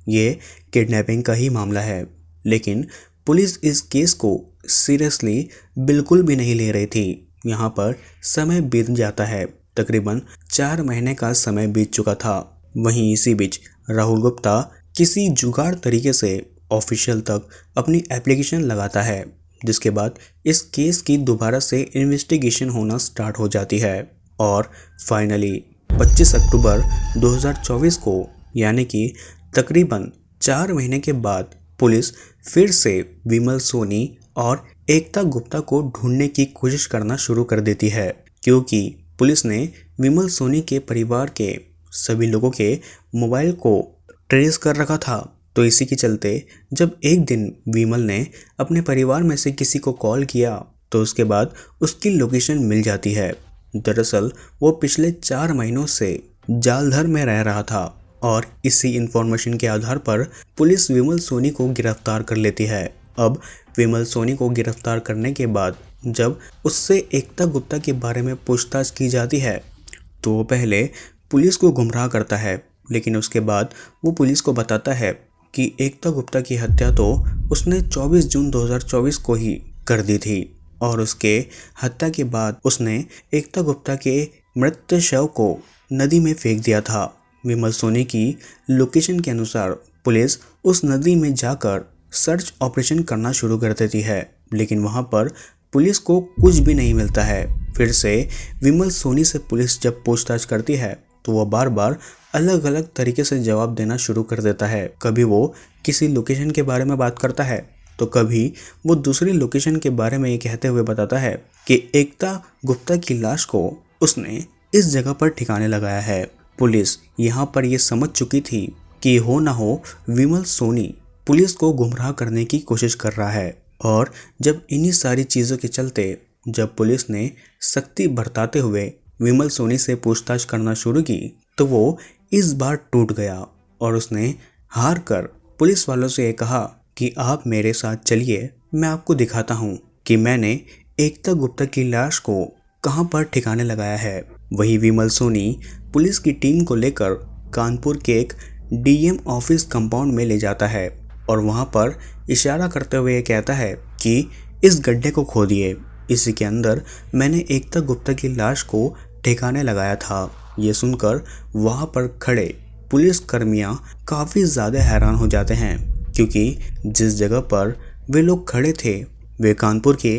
ये किडनैपिंग का ही मामला है, लेकिन पुलिस इस केस को सीरियसली बिल्कुल भी नहीं ले रही थी। यहाँ पर समय बीत जाता है। तकरीबन 4 महीने का समय बीत चुका था। वहीं इसी बीच राहुल गुप्ता किसी जुगाड़ तरीके से ऑफिशियल तक अपनी एप्लीकेशन लगाता है, जिसके बाद इस केस की दोबारा से इन्वेस्टिगेशन होना स्टार्ट हो जाती है और फाइनली 25 अक्टूबर 2024 को, यानी कि तकरीबन 4 महीने के बाद, पुलिस फिर से विमल सोनी और एकता गुप्ता को ढूंढने की कोशिश करना शुरू कर देती है, क्योंकि पुलिस ने विमल सोनी के परिवार के सभी लोगों के मोबाइल को ट्रेस कर रखा था। तो इसी के चलते जब एक दिन विमल ने अपने परिवार में से किसी को कॉल किया तो उसके बाद उसकी लोकेशन मिल जाती है। दरअसल वो पिछले 4 महीनों से जालधर में रह रहा था और इसी इंफॉर्मेशन के आधार पर पुलिस विमल सोनी को गिरफ्तार कर लेती है। अब विमल सोनी को गिरफ्तार करने के बाद जब उससे एकता गुप्ता के बारे में पूछताछ की जाती है तो वो पहले पुलिस को गुमराह करता है, लेकिन उसके बाद वो पुलिस को बताता है कि एकता गुप्ता की हत्या तो उसने 24 जून 2024 को ही कर दी थी और उसके हत्या के बाद उसने एकता गुप्ता के मृत शव को नदी में फेंक दिया था। विमल सोनी की लोकेशन के अनुसार पुलिस उस नदी में जाकर सर्च ऑपरेशन करना शुरू कर देती है, लेकिन वहां पर पुलिस को कुछ भी नहीं मिलता है। फिर से विमल सोनी से पुलिस जब पूछताछ करती है तो वह बार बार अलग अलग तरीके से जवाब देना शुरू कर देता है। कभी वो किसी लोकेशन के बारे में बात करता है तो कभी वो दूसरी लोकेशन के बारे में ये कहते हुए बताता है कि एकता गुप्ता की लाश को उसने इस जगह पर ठिकाने लगाया है। पुलिस यहाँ पर ये समझ चुकी थी कि हो ना हो विमल सोनी पुलिस को गुमराह करने की कोशिश कर रहा है, और जब इन्हीं सारी चीज़ों के चलते जब पुलिस ने सख्ती बरताते हुए विमल सोनी से पूछताछ करना शुरू की तो वो इस बार टूट गया और उसने हार कर पुलिस वालों से कहा कि आप मेरे साथ चलिए, मैं आपको दिखाता हूँ कि मैंने एकता गुप्ता की लाश को कहाँ पर ठिकाने लगाया है। वही विमल सोनी पुलिस की टीम को लेकर कानपुर के एक डीएम ऑफिस कंपाउंड में ले जाता है और वहाँ पर इशारा करते हुए कहता है कि इस गड्ढे को खोदिए, इसी के अंदर मैंने एकता गुप्ता की लाश को ठिकाने लगाया था। ये सुनकर वहाँ पर खड़े पुलिस कर्मियाँ काफ़ी ज़्यादा हैरान हो जाते हैं, क्योंकि जिस जगह पर वे लोग खड़े थे वे कानपुर के